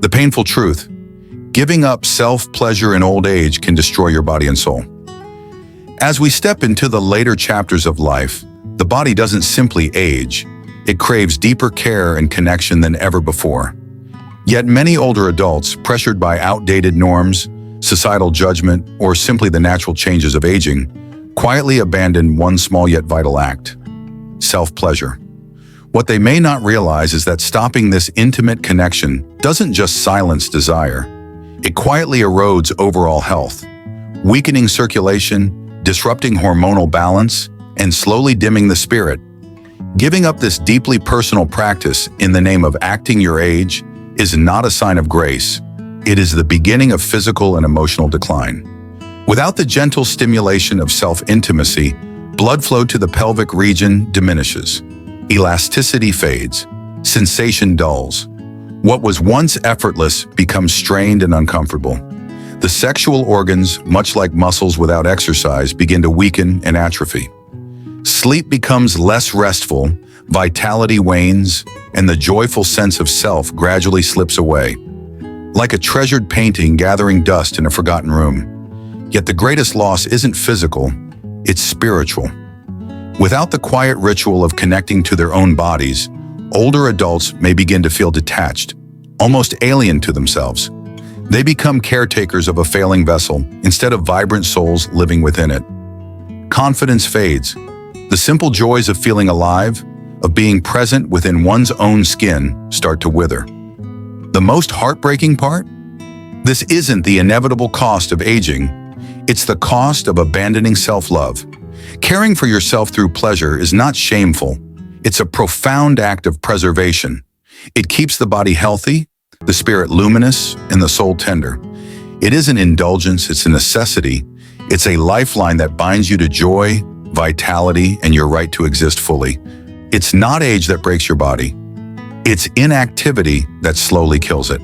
The painful truth: giving up self-pleasure in old age can destroy your body and soul. As we step into the later chapters of life, the body doesn't simply age. It craves deeper care and connection than ever before. Yet many older adults, pressured by outdated norms, societal judgment, or simply the natural changes of aging, quietly abandon one small yet vital act: self-pleasure. What they may not realize is that stopping this intimate connection doesn't just silence desire. It quietly erodes overall health, weakening circulation, disrupting hormonal balance, and slowly dimming the spirit. Giving up this deeply personal practice in the name of acting your age is not a sign of grace. It is the beginning of physical and emotional decline. Without the gentle stimulation of self-intimacy, blood flow to the pelvic region diminishes. Elasticity fades. Sensation dulls. What was once effortless becomes strained and uncomfortable. The sexual organs, much like muscles without exercise, begin to weaken and atrophy. Sleep becomes less restful, vitality wanes, and the joyful sense of self gradually slips away. Like a treasured painting gathering dust in a forgotten room. Yet the greatest loss isn't physical, it's spiritual. Without the quiet ritual of connecting to their own bodies, older adults may begin to feel detached, almost alien to themselves. They become caretakers of a failing vessel instead of vibrant souls living within it. Confidence fades. The simple joys of feeling alive, of being present within one's own skin, start to wither. The most heartbreaking part? This isn't the inevitable cost of aging. It's the cost of abandoning self-love. Caring for yourself through pleasure is not shameful. It's a profound act of preservation. It keeps the body healthy, the spirit luminous, and the soul tender. It isn't indulgence, it's a necessity. It's a lifeline that binds you to joy, vitality, and your right to exist fully. It's not age that breaks your body. It's inactivity that slowly kills it.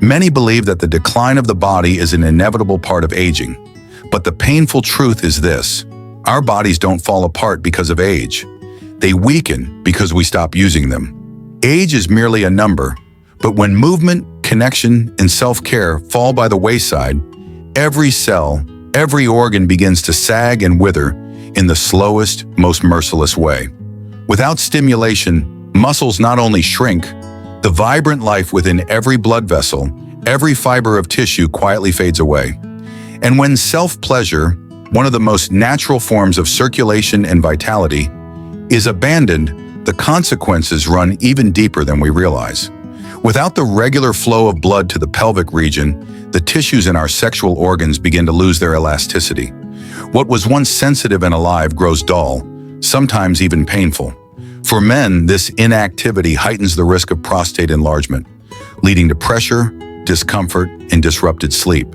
Many believe that the decline of the body is an inevitable part of aging. But the painful truth is this: our bodies don't fall apart because of age. They weaken because we stop using them. Age is merely a number, but when movement, connection, and self-care fall by the wayside, every cell, every organ begins to sag and wither in the slowest, most merciless way. Without stimulation, muscles not only shrink, the vibrant life within every blood vessel, every fiber of tissue quietly fades away. And when self-pleasure, one of the most natural forms of circulation and vitality, is abandoned, the consequences run even deeper than we realize. Without the regular flow of blood to the pelvic region, the tissues in our sexual organs begin to lose their elasticity. What was once sensitive and alive grows dull, sometimes even painful. For men, this inactivity heightens the risk of prostate enlargement, leading to pressure, discomfort, and disrupted sleep.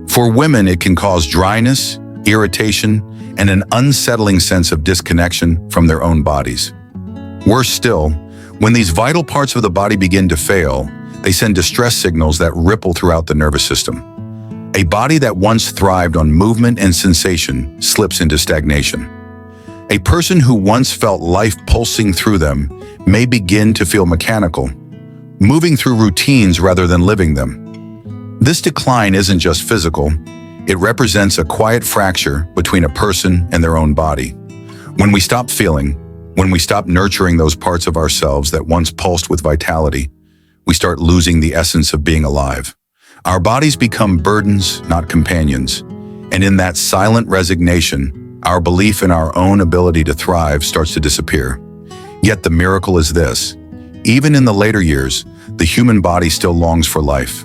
For women, it can cause dryness, irritation, and an unsettling sense of disconnection from their own bodies. Worse still, when these vital parts of the body begin to fail, they send distress signals that ripple throughout the nervous system. A body that once thrived on movement and sensation slips into stagnation. A person who once felt life pulsing through them may begin to feel mechanical, moving through routines rather than living them. This decline isn't just physical, it represents a quiet fracture between a person and their own body. When we stop feeling, when we stop nurturing those parts of ourselves that once pulsed with vitality, we start losing the essence of being alive. Our bodies become burdens, not companions. And in that silent resignation, our belief in our own ability to thrive starts to disappear. Yet the miracle is this: even in the later years, the human body still longs for life.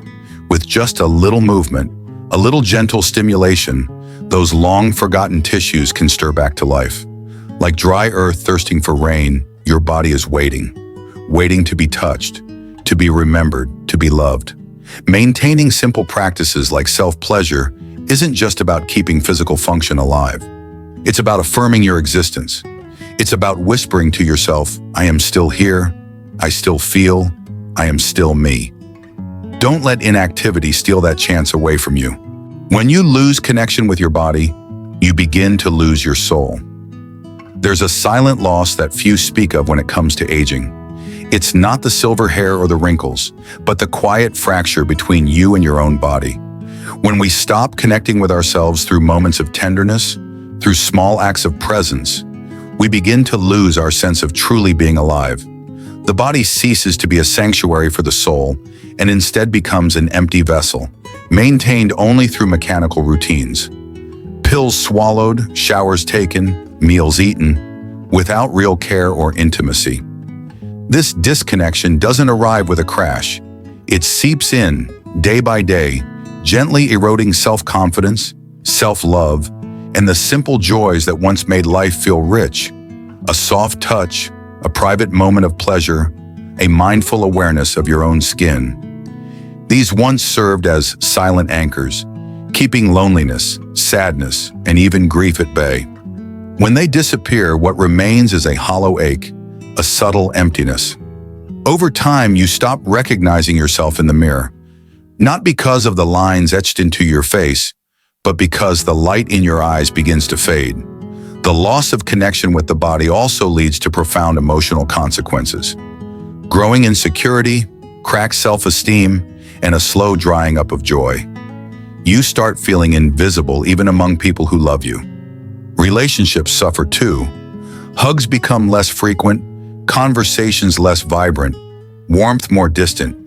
With just a little movement, a little gentle stimulation, those long-forgotten tissues can stir back to life. Like dry earth thirsting for rain, your body is waiting to be touched, to be remembered, to be loved. Maintaining simple practices like self-pleasure isn't just about keeping physical function alive. It's about affirming your existence. It's about whispering to yourself, I am still here, I still feel, I am still me. Don't let inactivity steal that chance away from you. When you lose connection with your body, you begin to lose your soul. There's a silent loss that few speak of when it comes to aging. It's not the silver hair or the wrinkles, but the quiet fracture between you and your own body. When we stop connecting with ourselves through moments of tenderness, through small acts of presence, we begin to lose our sense of truly being alive. The body ceases to be a sanctuary for the soul and instead becomes an empty vessel, maintained only through mechanical routines. Pills swallowed, showers taken, meals eaten, without real care or intimacy. This disconnection doesn't arrive with a crash. It seeps in, day by day, gently eroding self-confidence, self-love, and the simple joys that once made life feel rich. A soft touch, a private moment of pleasure, a mindful awareness of your own skin. These once served as silent anchors, keeping loneliness, sadness, and even grief at bay. When they disappear, what remains is a hollow ache, a subtle emptiness. Over time, you stop recognizing yourself in the mirror, not because of the lines etched into your face, but because the light in your eyes begins to fade. The loss of connection with the body also leads to profound emotional consequences. Growing insecurity, cracked self-esteem, and a slow drying up of joy. You start feeling invisible even among people who love you. Relationships suffer too. Hugs become less frequent, conversations less vibrant, warmth more distant.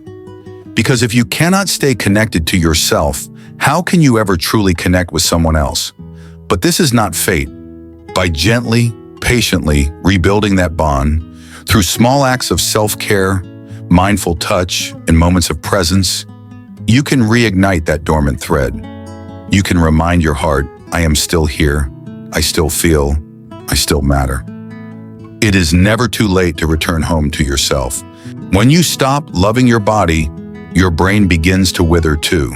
Because if you cannot stay connected to yourself, how can you ever truly connect with someone else? But this is not fate. By gently, patiently rebuilding that bond, through small acts of self-care, mindful touch, and moments of presence, you can reignite that dormant thread. You can remind your heart, I am still here, I still feel, I still matter. It is never too late to return home to yourself. When you stop loving your body, your brain begins to wither too.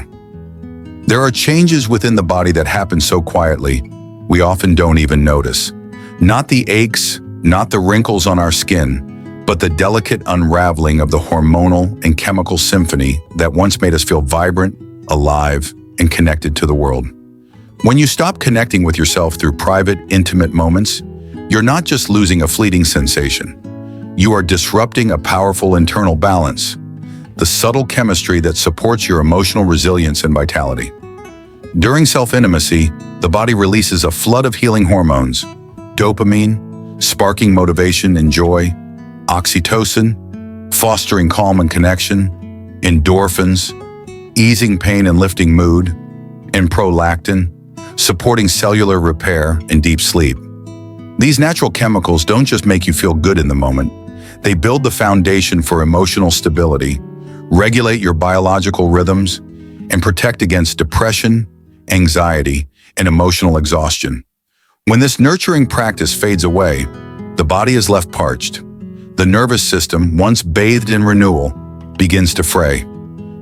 There are changes within the body that happen so quietly, we often don't even notice. Not the aches, not the wrinkles on our skin, but the delicate unraveling of the hormonal and chemical symphony that once made us feel vibrant, alive, and connected to the world. When you stop connecting with yourself through private, intimate moments, you're not just losing a fleeting sensation. You are disrupting a powerful internal balance, the subtle chemistry that supports your emotional resilience and vitality. During self-intimacy, the body releases a flood of healing hormones, dopamine, sparking motivation and joy, oxytocin, fostering calm and connection, endorphins, easing pain and lifting mood, and prolactin, supporting cellular repair and deep sleep. These natural chemicals don't just make you feel good in the moment, they build the foundation for emotional stability, regulate your biological rhythms, and protect against depression, anxiety, and emotional exhaustion. When this nurturing practice fades away, the body is left parched. The nervous system, once bathed in renewal, begins to fray.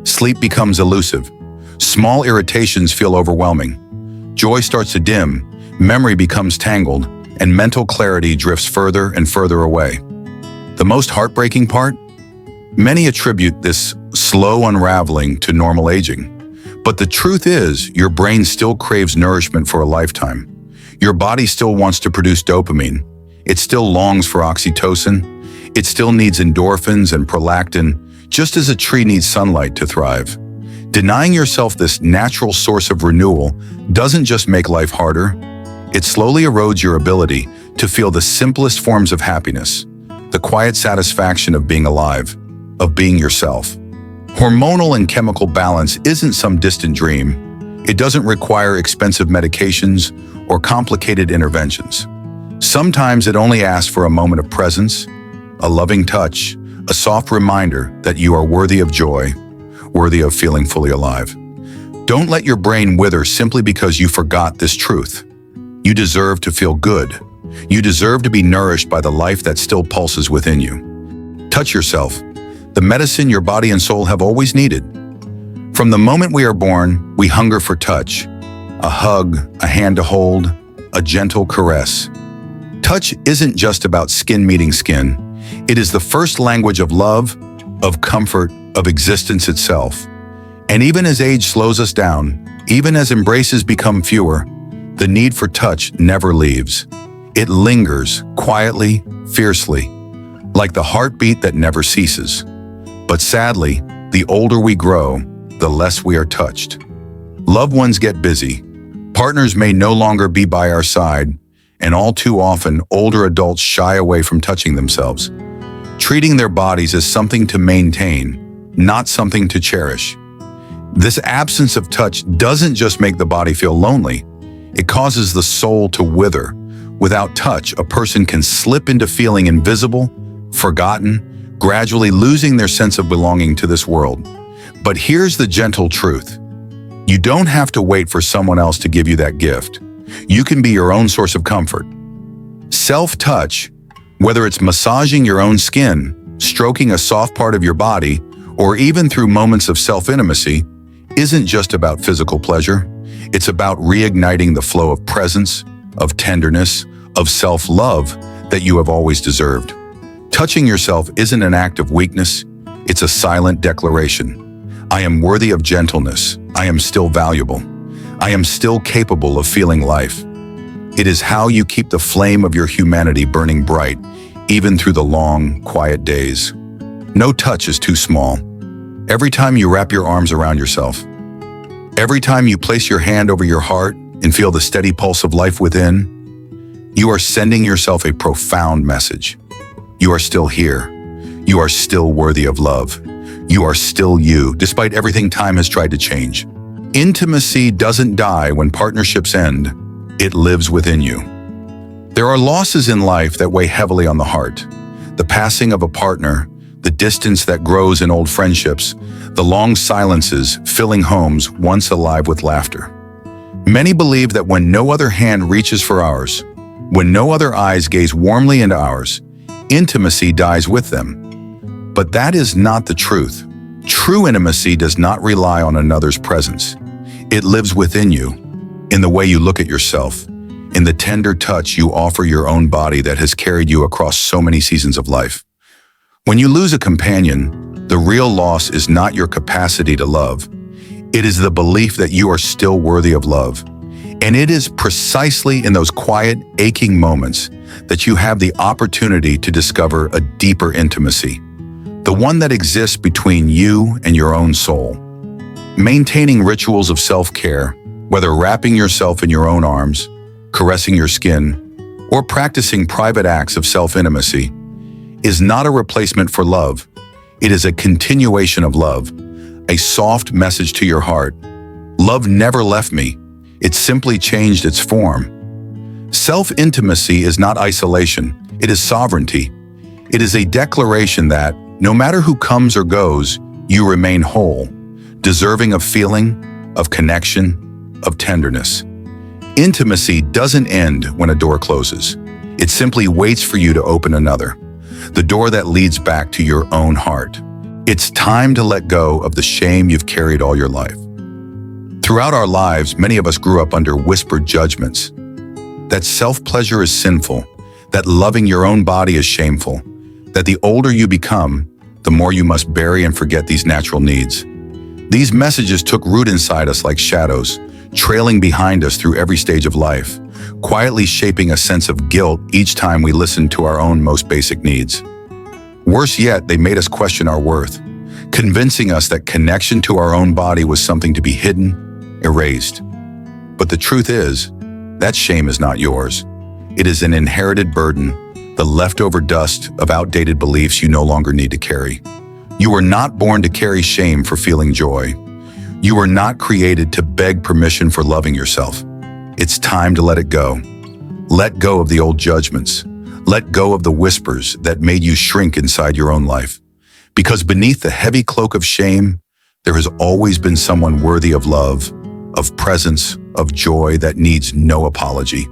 Sleep becomes elusive. Small irritations feel overwhelming. Joy starts to dim, memory becomes tangled, and mental clarity drifts further and further away. The most heartbreaking part? Many attribute this slow unraveling to normal aging. But the truth is, your brain still craves nourishment for a lifetime. Your body still wants to produce dopamine. It still longs for oxytocin. It still needs endorphins and prolactin, just as a tree needs sunlight to thrive. Denying yourself this natural source of renewal doesn't just make life harder, it slowly erodes your ability to feel the simplest forms of happiness, the quiet satisfaction of being alive, of being yourself. Hormonal and chemical balance isn't some distant dream. It doesn't require expensive medications or complicated interventions. Sometimes it only asks for a moment of presence, a loving touch, a soft reminder that you are worthy of joy, worthy of feeling fully alive. Don't let your brain wither simply because you forgot this truth. You deserve to feel good. You deserve to be nourished by the life that still pulses within you. Touch yourself, the medicine your body and soul have always needed. From the moment we are born, we hunger for touch, a hug, a hand to hold, a gentle caress. Touch isn't just about skin meeting skin. It is the first language of love, of comfort, of existence itself. And even as age slows us down, even as embraces become fewer, the need for touch never leaves. It lingers, quietly, fiercely. like the heartbeat that never ceases. But sadly, the older we grow, the less we are touched. Loved ones get busy. Partners may no longer be by our side, and all too often, older adults shy away from touching themselves, treating their bodies as something to maintain, not something to cherish. This absence of touch doesn't just make the body feel lonely, it causes the soul to wither. Without touch, a person can slip into feeling invisible, forgotten, gradually losing their sense of belonging to this world. But here's the gentle truth. You don't have to wait for someone else to give you that gift. You can be your own source of comfort. Self-touch, whether it's massaging your own skin, stroking a soft part of your body, or even through moments of self-intimacy, isn't just about physical pleasure. It's about reigniting the flow of presence, of tenderness, of self-love that you have always deserved. Touching yourself isn't an act of weakness, it's a silent declaration. I am worthy of gentleness. I am still valuable. I am still capable of feeling life. It is how you keep the flame of your humanity burning bright, even through the long, quiet days. No touch is too small. Every time you wrap your arms around yourself, every time you place your hand over your heart and feel the steady pulse of life within, you are sending yourself a profound message. You are still here. You are still worthy of love. You are still you, despite everything time has tried to change. Intimacy doesn't die when partnerships end. It lives within you. There are losses in life that weigh heavily on the heart. The passing of a partner, the distance that grows in old friendships, the long silences filling homes once alive with laughter. Many believe that when no other hand reaches for ours, when no other eyes gaze warmly into ours, intimacy dies with them. But that is not the truth. True intimacy does not rely on another's presence. It lives within you, in the way you look at yourself, in the tender touch you offer your own body that has carried you across so many seasons of life. When you lose a companion, the real loss is not your capacity to love. It is the belief that you are still worthy of love. And it is precisely in those quiet, aching moments that you have the opportunity to discover a deeper intimacy, the one that exists between you and your own soul. Maintaining rituals of self-care, whether wrapping yourself in your own arms, caressing your skin, or practicing private acts of self-intimacy, is not a replacement for love. It is a continuation of love, a soft message to your heart. Love never left me. It simply changed its form. Self-intimacy is not isolation. It is sovereignty. It is a declaration that, no matter who comes or goes, you remain whole, deserving of feeling, of connection, of tenderness. Intimacy doesn't end when a door closes. It simply waits for you to open another, the door that leads back to your own heart. It's time to let go of the shame you've carried all your life. Throughout our lives, many of us grew up under whispered judgments, that self-pleasure is sinful, that loving your own body is shameful, that the older you become, the more you must bury and forget these natural needs. These messages took root inside us like shadows, trailing behind us through every stage of life, quietly shaping a sense of guilt each time we listened to our own most basic needs. Worse yet, they made us question our worth, convincing us that connection to our own body was something to be hidden, erased. But the truth is, that shame is not yours. It is an inherited burden, the leftover dust of outdated beliefs you no longer need to carry. You were not born to carry shame for feeling joy. You were not created to beg permission for loving yourself. It's time to let it go. Let go of the old judgments. Let go of the whispers that made you shrink inside your own life. Because beneath the heavy cloak of shame, there has always been someone worthy of love, of presence, of joy that needs no apology.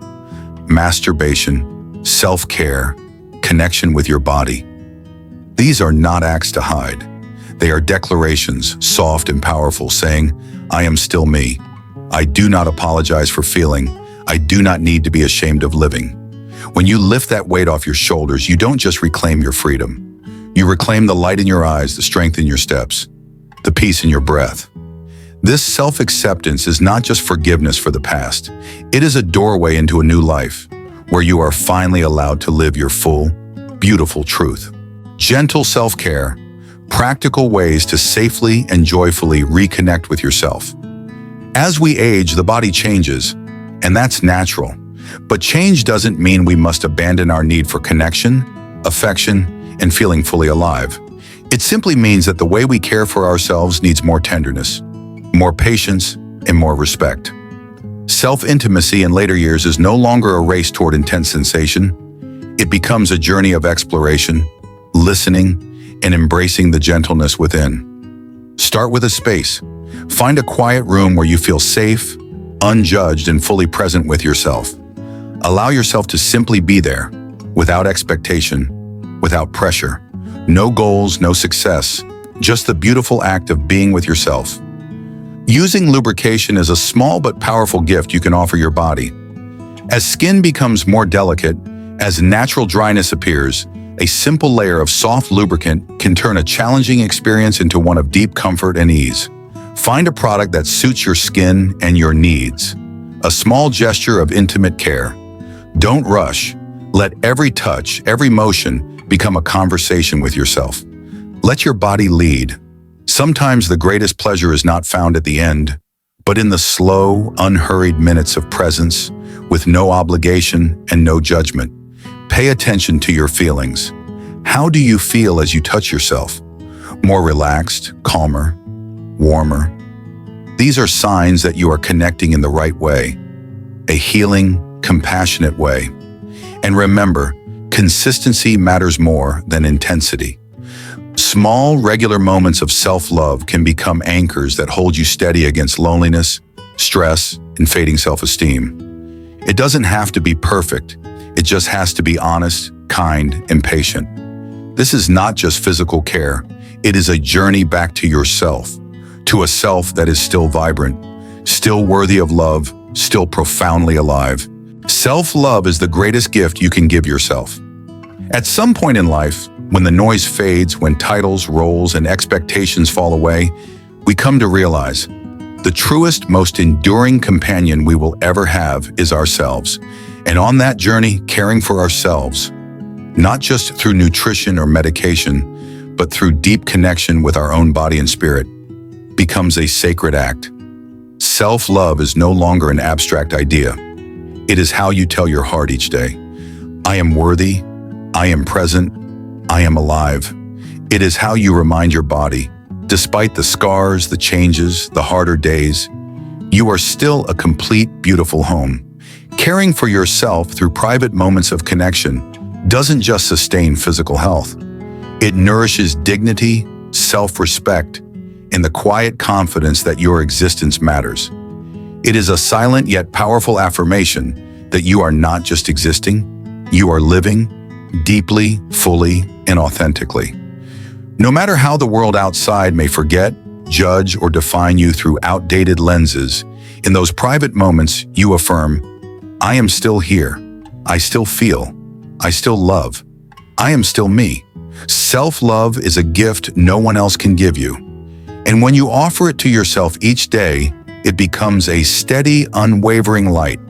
Masturbation, self-care, connection with your body. These are not acts to hide. They are declarations, soft and powerful, saying, I am still me. I do not apologize for feeling. I do not need to be ashamed of living. When you lift that weight off your shoulders, you don't just reclaim your freedom. You reclaim the light in your eyes, the strength in your steps, the peace in your breath. This self-acceptance is not just forgiveness for the past. It is a doorway into a new life, where you are finally allowed to live your full, beautiful truth. Gentle self-care, practical ways to safely and joyfully reconnect with yourself. As we age, the body changes, and that's natural. But change doesn't mean we must abandon our need for connection, affection, and feeling fully alive. It simply means that the way we care for ourselves needs more tenderness, more patience, and more respect. Self-intimacy in later years is no longer a race toward intense sensation. It becomes a journey of exploration, listening, and embracing the gentleness within. Start with a space. Find a quiet room where you feel safe, unjudged, and fully present with yourself. Allow yourself to simply be there, without expectation, without pressure. No goals, no success, just the beautiful act of being with yourself. Using lubrication is a small but powerful gift you can offer your body. As skin becomes more delicate, as natural dryness appears, a simple layer of soft lubricant can turn a challenging experience into one of deep comfort and ease. Find a product that suits your skin and your needs. A small gesture of intimate care. Don't rush. Let every touch, every motion become a conversation with yourself. Let your body lead. Sometimes the greatest pleasure is not found at the end, but in the slow, unhurried minutes of presence, with no obligation and no judgment. Pay attention to your feelings. How do you feel as you touch yourself? More relaxed, calmer, warmer. These are signs that you are connecting in the right way, a healing, compassionate way. And remember, consistency matters more than intensity. Small, regular moments of self-love can become anchors that hold you steady against loneliness, stress, and fading self-esteem. It doesn't have to be perfect. It just has to be honest, kind, and patient. This is not just physical care. It is a journey back to yourself, to a self that is still vibrant, still worthy of love, still profoundly alive. Self-love is the greatest gift you can give yourself. At some point in life, when the noise fades, when titles, roles, and expectations fall away, we come to realize the truest, most enduring companion we will ever have is ourselves. And on that journey, caring for ourselves, not just through nutrition or medication, but through deep connection with our own body and spirit, becomes a sacred act. Self-love is no longer an abstract idea. It is how you tell your heart each day, I am worthy, I am present, I am alive. It is how you remind your body, despite the scars, the changes, the harder days, you are still a complete, beautiful home. Caring for yourself through private moments of connection doesn't just sustain physical health. It nourishes dignity, self-respect, and the quiet confidence that your existence matters. It is a silent yet powerful affirmation that you are not just existing, you are living deeply, fully, and authentically. No matter how the world outside may forget, judge, or define you through outdated lenses, in those private moments you affirm, I am still here, I still feel, I still love, I am still me. Self-love is a gift no one else can give you. And when you offer it to yourself each day, it becomes a steady, unwavering light,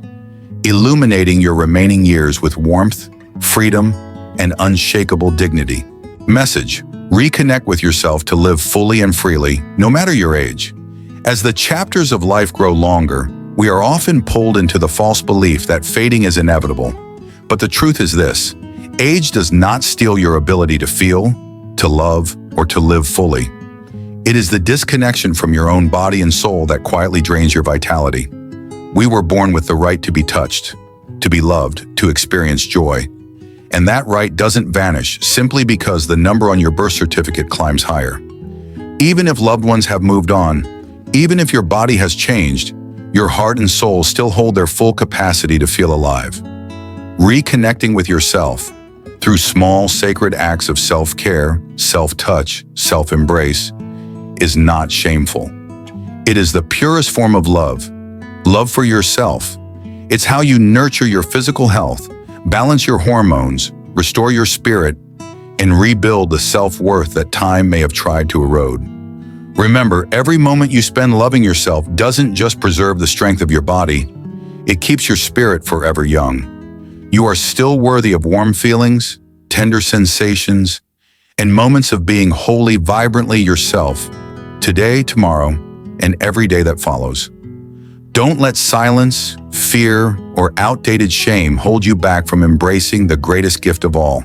illuminating your remaining years with warmth, freedom, and unshakable dignity. Message: reconnect with yourself to live fully and freely, no matter your age. As the chapters of life grow longer, we are often pulled into the false belief that fading is inevitable. But the truth is this: age does not steal your ability to feel, to love, or to live fully. It is the disconnection from your own body and soul that quietly drains your vitality. We were born with the right to be touched, to be loved, to experience joy. And that right doesn't vanish simply because the number on your birth certificate climbs higher. Even if loved ones have moved on, even if your body has changed, your heart and soul still hold their full capacity to feel alive. Reconnecting with yourself through small, sacred acts of self-care, self-touch, self-embrace is not shameful. It is the purest form of love. Love for yourself. It's how you nurture your physical health, balance your hormones, restore your spirit, and rebuild the self-worth that time may have tried to erode. Remember, every moment you spend loving yourself doesn't just preserve the strength of your body, it keeps your spirit forever young. You are still worthy of warm feelings, tender sensations, and moments of being wholly, vibrantly yourself, today, tomorrow, and every day that follows. Don't let silence, fear, or outdated shame hold you back from embracing the greatest gift of all,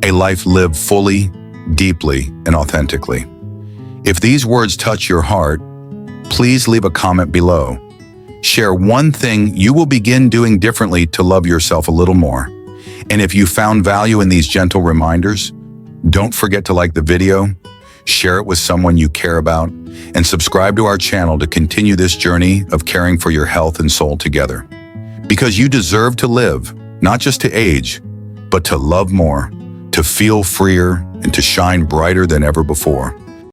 a life lived fully, deeply, and authentically. If these words touch your heart, please leave a comment below. Share one thing you will begin doing differently to love yourself a little more. And if you found value in these gentle reminders, don't forget to like the video, share it with someone you care about, and subscribe to our channel to continue this journey of caring for your health and soul together. Because you deserve to live, not just to age, but to love more, to feel freer, and to shine brighter than ever before.